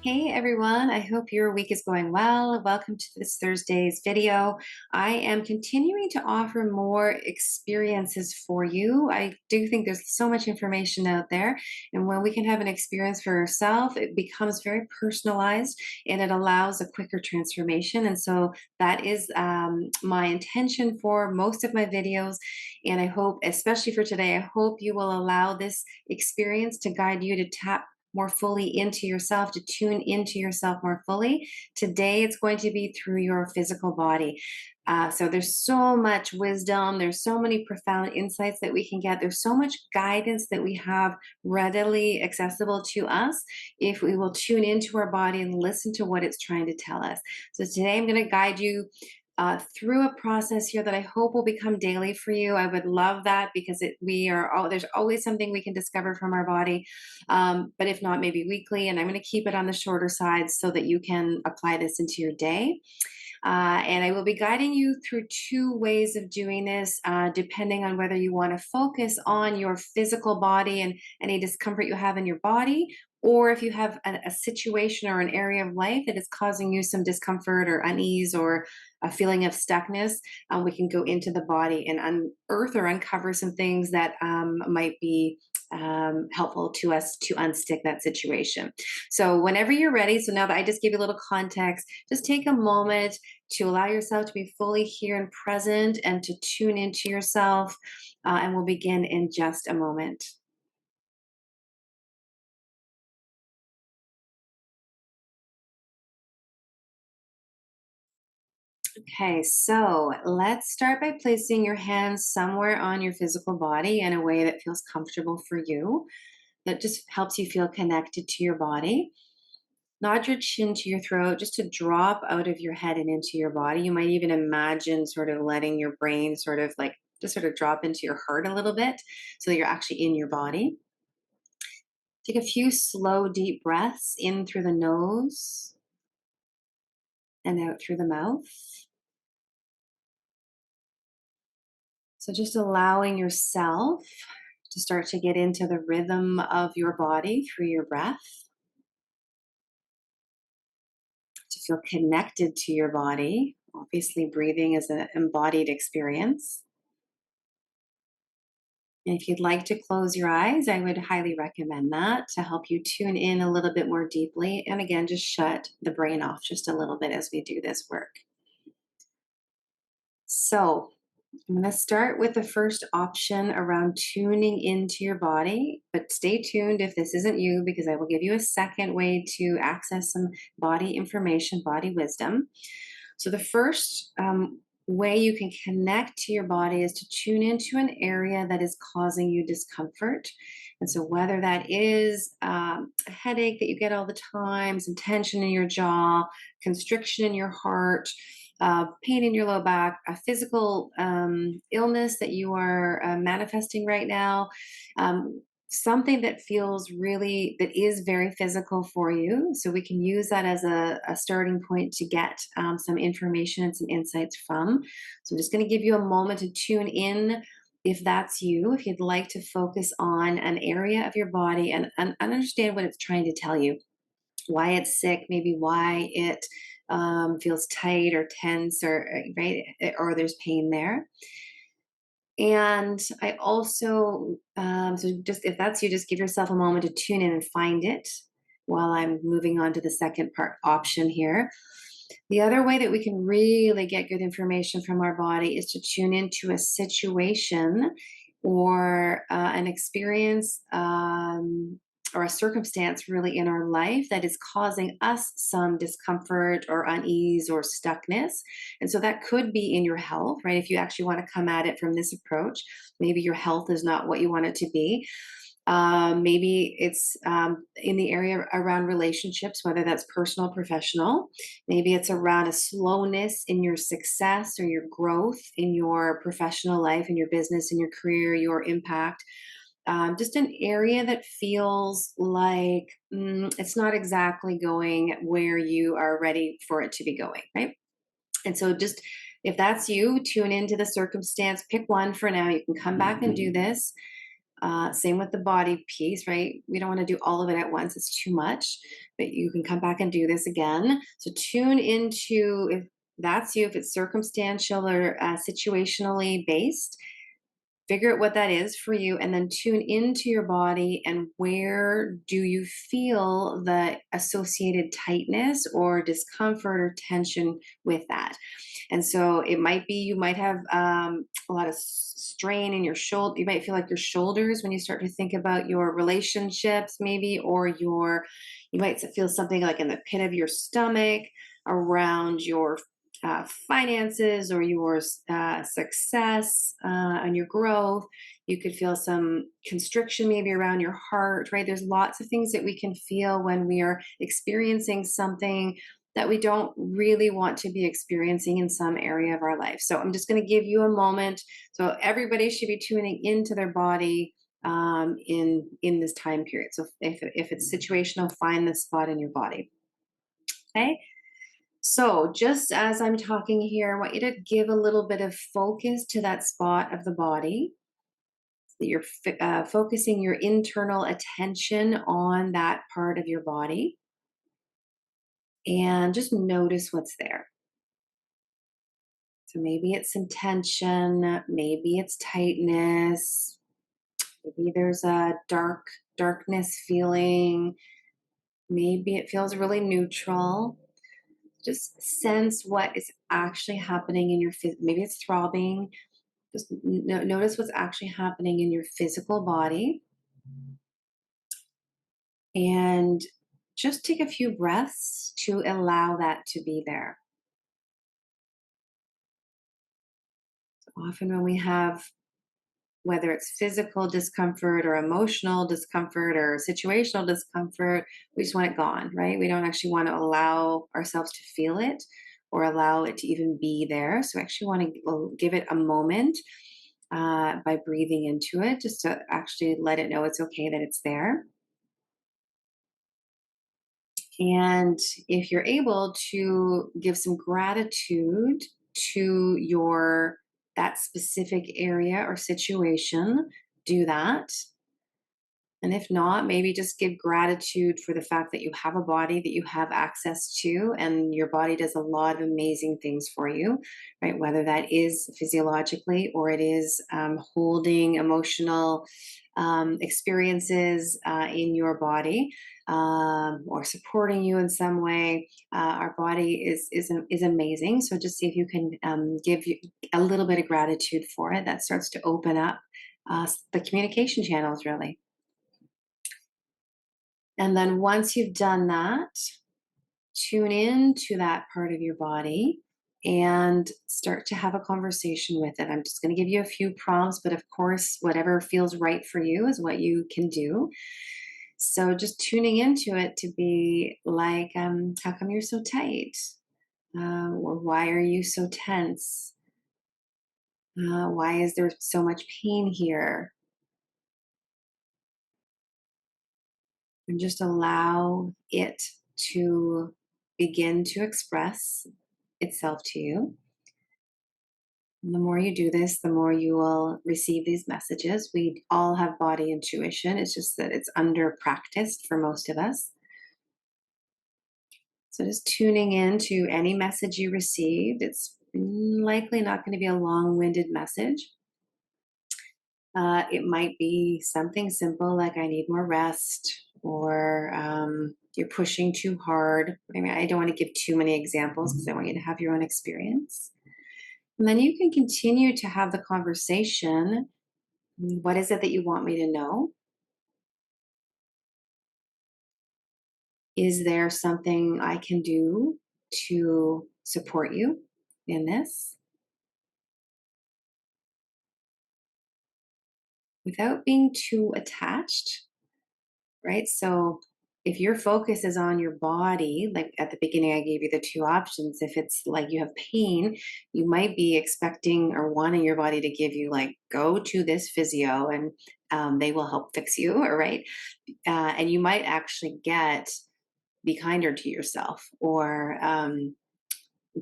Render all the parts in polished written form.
Hey everyone, I hope your week is going well. Welcome to this Thursday's video. I am continuing to offer more experiences for you. I do think there's so much information out there, and when we can have an experience for yourself, it becomes very personalized and it allows a quicker transformation. And so that is my intention for most of my videos. And I hope, especially for today, I hope you will allow this experience to guide you to tap more fully into yourself, to tune into yourself more fully. Today, it's going to be through your physical body. So there's so much wisdom. There's so many profound insights that we can get. There's so much guidance that we have readily accessible to us if we will tune into our body and listen to what it's trying to tell us. So today, I'm going to guide you through a process here that I hope will become daily for you. I would love that because there's always something we can discover from our body, but if not, maybe weekly. And I'm going to keep it on the shorter side so that you can apply this into your day. And I will be guiding you through two ways of doing this, depending on whether you want to focus on your physical body and any discomfort you have in your body, or if you have a situation or an area of life that is causing you some discomfort or unease or a feeling of stuckness. We can go into the body and unearth or uncover some things that might be helpful to us to unstick that situation. So, whenever you're ready, so now that I just gave you a little context, just take a moment to allow yourself to be fully here and present and to tune into yourself. And we'll begin in just a moment. Okay, so let's start by placing your hands somewhere on your physical body in a way that feels comfortable for you, that just helps you feel connected to your body. Nod your chin to your throat just to drop out of your head and into your body. You might even imagine sort of letting your brain sort of like just sort of drop into your heart a little bit so that you're actually in your body. Take a few slow, deep breaths in through the nose and out through the mouth. So just allowing yourself to start to get into the rhythm of your body through your breath, to feel connected to your body. Obviously, breathing is an embodied experience. And if you'd like to close your eyes, I would highly recommend that to help you tune in a little bit more deeply. And again, just shut the brain off just a little bit as we do this work. So, I'm going to start with the first option around tuning into your body, but stay tuned if this isn't you, because I will give you a second way to access some body information, body wisdom. So, the first way you can connect to your body is to tune into an area that is causing you discomfort. And so, whether that is a headache that you get all the time, some tension in your jaw, constriction in your heart, pain in your low back, a physical illness that you are manifesting right now, something that feels really, that is very physical for you. So we can use that as a starting point to get some information and some insights from. So I'm just going to give you a moment to tune in. If that's you, if you'd like to focus on an area of your body and understand what it's trying to tell you, why it's sick, maybe why it feels tight or tense, or right, or there's pain there. And I also, so just if that's you, just give yourself a moment to tune in and find it while I'm moving on to the second part option here. The other way that we can really get good information from our body is to tune into a situation or an experience or a circumstance really in our life that is causing us some discomfort or unease or stuckness. And so that could be in your health, right? If you actually want to come at it from this approach, maybe your health is not what you want it to be. Maybe it's in the area around relationships, whether that's personal, professional. Maybe it's around a slowness in your success or your growth in your professional life, in your business, in your career, your impact. Just an area that feels like it's not exactly going where you are ready for it to be going, right? And so, just if that's you, tune into the circumstance, pick one for now. You can come back and do this. Same with the body piece, right? We don't want to do all of it at once, it's too much, but you can come back and do this again. So tune into if that's you, if it's circumstantial or situationally based, figure out what that is for you, and then tune into your body and where do you feel the associated tightness or discomfort or tension with that. And so it might be you might have a lot of strain in your shoulder. You might feel like your shoulders when you start to think about your relationships, maybe, or you might feel something like in the pit of your stomach around your finances or your success and your growth. You could feel some constriction maybe around your heart, right? There's lots of things that we can feel when we are experiencing something that we don't really want to be experiencing in some area of our life. So I'm just going to give you a moment. So everybody should be tuning into their body in this time period. So if it's situational, find the spot in your body. Okay. So, just as I'm talking here, I want you to give a little bit of focus to that spot of the body. That you're focusing your internal attention on that part of your body and just notice what's there. So, maybe it's some tension, maybe it's tightness, maybe there's a darkness feeling, maybe it feels really neutral. Just sense what is actually happening in your maybe it's throbbing. Just notice what's actually happening in your physical body and just take a few breaths to allow that to be there. Often, when we have whether it's physical discomfort or emotional discomfort or situational discomfort, we just want it gone, right? We don't actually want to allow ourselves to feel it or allow it to even be there. So, we actually want to give it a moment by breathing into it, just to actually let it know it's okay that it's there. And if you're able to give some gratitude to your that specific area or situation, do that. And if not, maybe just give gratitude for the fact that you have a body that you have access to, and your body does a lot of amazing things for you, right? Whether that is physiologically or it is holding emotional experiences in your body or supporting you in some way. Our body is amazing. So just see if you can give you a little bit of gratitude for it. That starts to open up the communication channels, really. And then once you've done that, tune in to that part of your body and start to have a conversation with it. I'm just going to give you a few prompts, but of course, whatever feels right for you is what you can do. So just tuning into it to be like, how come you're so tight? Or why are you so tense? Why is there so much pain here? And just allow it to begin to express itself to you. And the more you do this, the more you will receive these messages. We all have body intuition. It's just that it's under practiced for most of us. So just tuning in to any message you received. It's likely not going to be a long winded message. It might be something simple like, I need more rest, or you're pushing too hard. I mean, I don't want to give too many examples because I want you to have your own experience. And then you can continue to have the conversation. What is it that you want me to know? Is there something I can do to support you in this without being too attached? Right? So if your focus is on your body, like at the beginning, I gave you the two options. If it's like you have pain, you might be expecting or wanting your body to give you, like, go to this physio and they will help fix you, all right? And you might actually be kinder to yourself or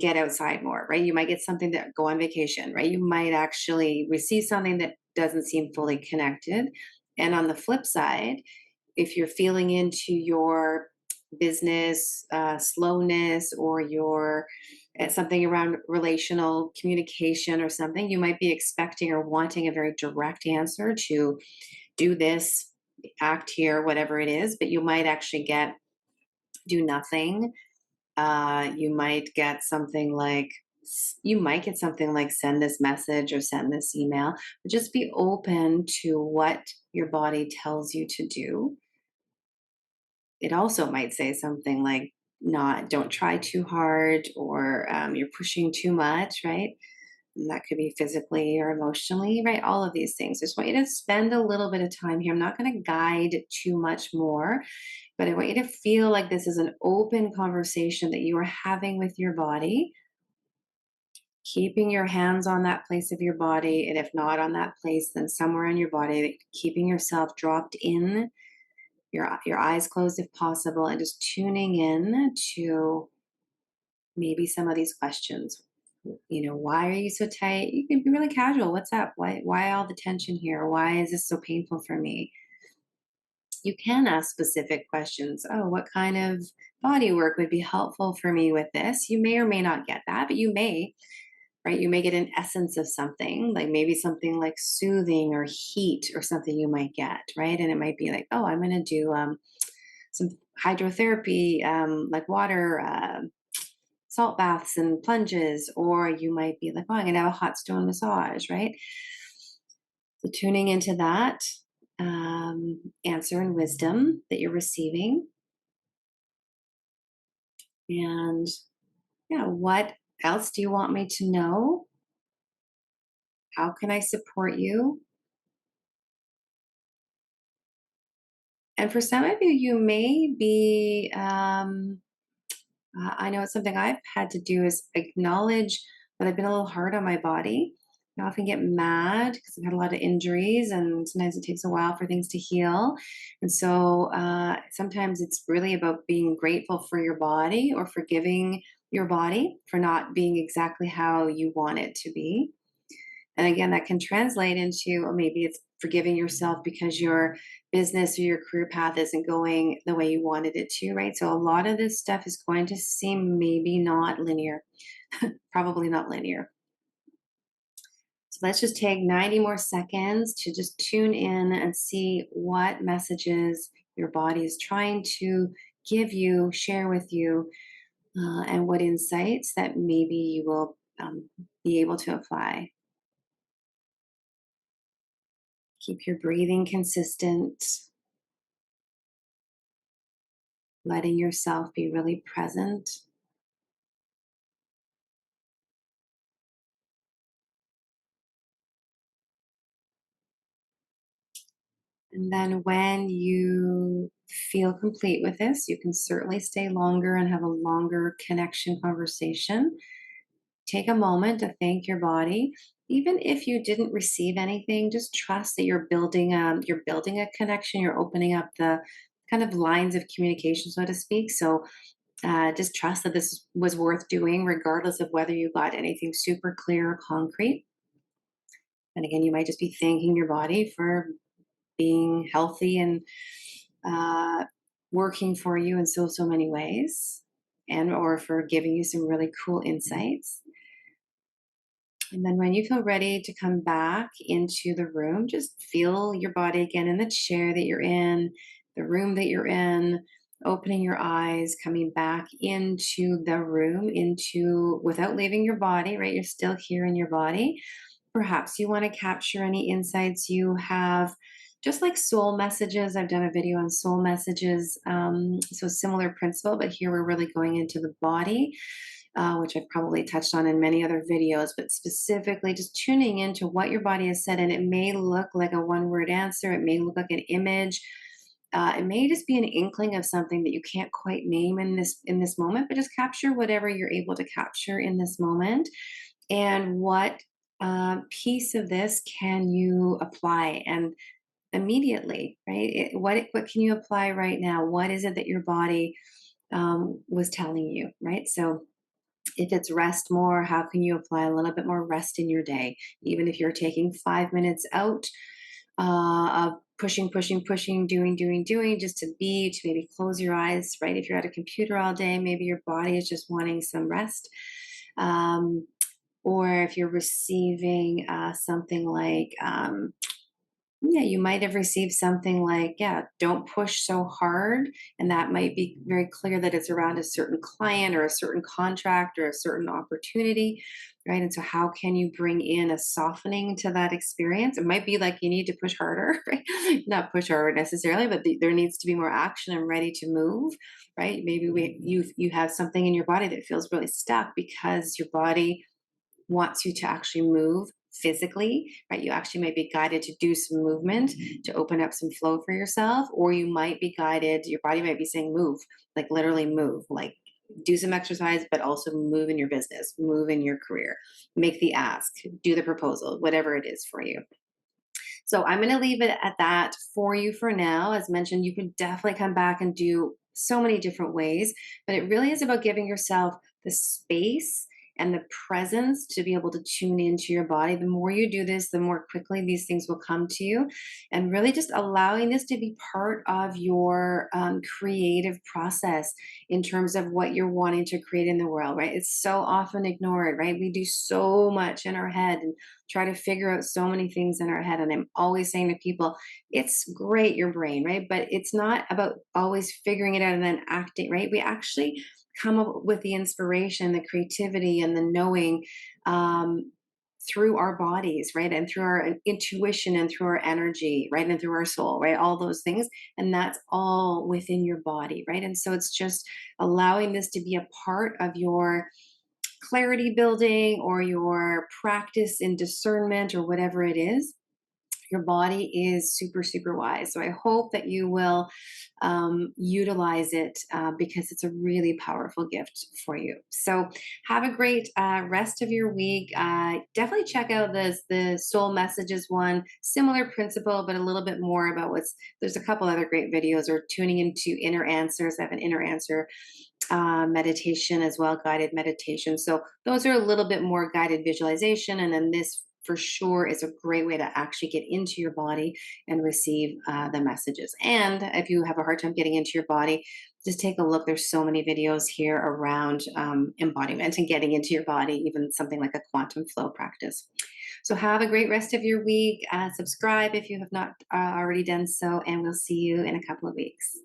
get outside more, right? You might get something that go on vacation, right? You might actually receive something that doesn't seem fully connected. And on the flip side, if you're feeling into your business slowness, or your something around relational communication or something, you might be expecting or wanting a very direct answer to do this, act here, whatever it is, but you might actually get do nothing. You might get something like send this message or send this email, but just be open to what your body tells you to do. It also might say something like, not don't try too hard, or you're pushing too much, right? And that could be physically or emotionally, right? All of these things. Just want you to spend a little bit of time here. I'm not going to guide too much more, but I want you to feel like this is an open conversation that you are having with your body, keeping your hands on that place of your body. And if not on that place, then somewhere in your body, keeping yourself dropped in, your eyes closed if possible, and just tuning in to maybe some of these questions. Why are you so tight? You can be really casual. What's up? Why all the tension here? Why is this so painful for me? You can ask specific questions. Oh, what kind of body work would be helpful for me with this? You may or may not get that, but you may, right? You may get an essence of something, like maybe something like soothing or heat or something you might get, right? And it might be like, oh, I'm going to do some hydrotherapy, like water, salt baths and plunges, or you might be like, oh, I'm going to have a hot stone massage, right? So tuning into that answer and wisdom that you're receiving. And yeah, what else do you want me to know? How can I support you? And for some of you, you may be, I know it's something I've had to do is acknowledge that I've been a little hard on my body. I often get mad because I've had a lot of injuries, and sometimes it takes a while for things to heal. And so sometimes it's really about being grateful for your body, or forgiving your body for not being exactly how you want it to be. And again, that can translate into, or maybe it's forgiving yourself because your business or your career path isn't going the way you wanted it to, right? So a lot of this stuff is going to seem maybe not linear, probably not linear. So let's just take 90 more seconds to just tune in and see what messages your body is trying to give you, share with you, and what insights that maybe you will be able to apply. Keep your breathing consistent, letting yourself be really present. And then when you feel complete with this, you can certainly stay longer and have a longer connection conversation. Take a moment to thank your body. Even if you didn't receive anything, just trust that you're building a connection. You're opening up the kind of lines of communication, so to speak. So just trust that this was worth doing, regardless of whether you got anything super clear or concrete. And again, you might just be thanking your body for being healthy and uh, working for you in so many ways, and or for giving you some really cool insights. And then when you feel ready to come back into the room, just feel your body again in the chair that you're in, the room that you're in, opening your eyes, coming back into the room, into without leaving your body, right? You're still here in your body. Perhaps you want to capture any insights you have, just like soul messages. I've done a video on soul messages. So, similar principle, but here we're really going into the body, which I've probably touched on in many other videos, but specifically just tuning into what your body has said. And it may look like a one word answer, it may look like an image. It may just be an inkling of something that you can't quite name in this moment, but just capture whatever you're able to capture in this moment. And what piece of this can you apply, and immediately, right? What can you apply right now? What is it that your body was telling you, right? So if it's rest more, how can you apply a little bit more rest in your day? Even if you're taking 5 minutes out of pushing, pushing, pushing, doing, just to be, to maybe close your eyes, right? If you're at a computer all day, maybe your body is just wanting some rest. Um, or if you're receiving something like, yeah, you might have received something like, yeah, don't push so hard. And that might be very clear that it's around a certain client or a certain contract or a certain opportunity, right? And so, how can you bring in a softening to that experience? It might be like you need to push harder, right? Not push harder necessarily, but there needs to be more action and ready to move, right? Maybe you have something in your body that feels really stuck because your body wants you to actually move physically, right? You actually might be guided to do some movement to open up some flow for yourself, or you might be guided, your body might be saying, move, like literally move, like do some exercise, but also move in your business, move in your career, make the ask, do the proposal, whatever it is for you. So I'm going to leave it at that for you for now. As mentioned, you can definitely come back and do so many different ways, but it really is about giving yourself the space and the presence to be able to tune into your body. The more you do this, the more quickly these things will come to you. And really just allowing this to be part of your creative process in terms of what you're wanting to create in the world, right? It's so often ignored, right? We do so much in our head and try to figure out so many things in our head. And I'm always saying to people, it's great, your brain, right? But it's not about always figuring it out and then acting, right? We actually come up with the inspiration, the creativity, and the knowing through our bodies, right? And through our intuition and through our energy, right? And through our soul, right? All those things. And that's all within your body, right? And so it's just allowing this to be a part of your clarity building or your practice in discernment or whatever it is. Your body is super, super wise. So I hope that you will utilize it because it's a really powerful gift for you. So have a great rest of your week. Definitely check out the soul messages one, similar principle, but a little bit more about there's a couple other great videos or tuning into inner answers. I have an inner answer meditation as well, guided meditation. So those are a little bit more guided visualization. And then this for sure is a great way to actually get into your body and receive the messages. And if you have a hard time getting into your body, just take a look. There's so many videos here around embodiment and getting into your body, even something like a quantum flow practice. So have a great rest of your week. Subscribe if you have not already done so, and we'll see you in a couple of weeks.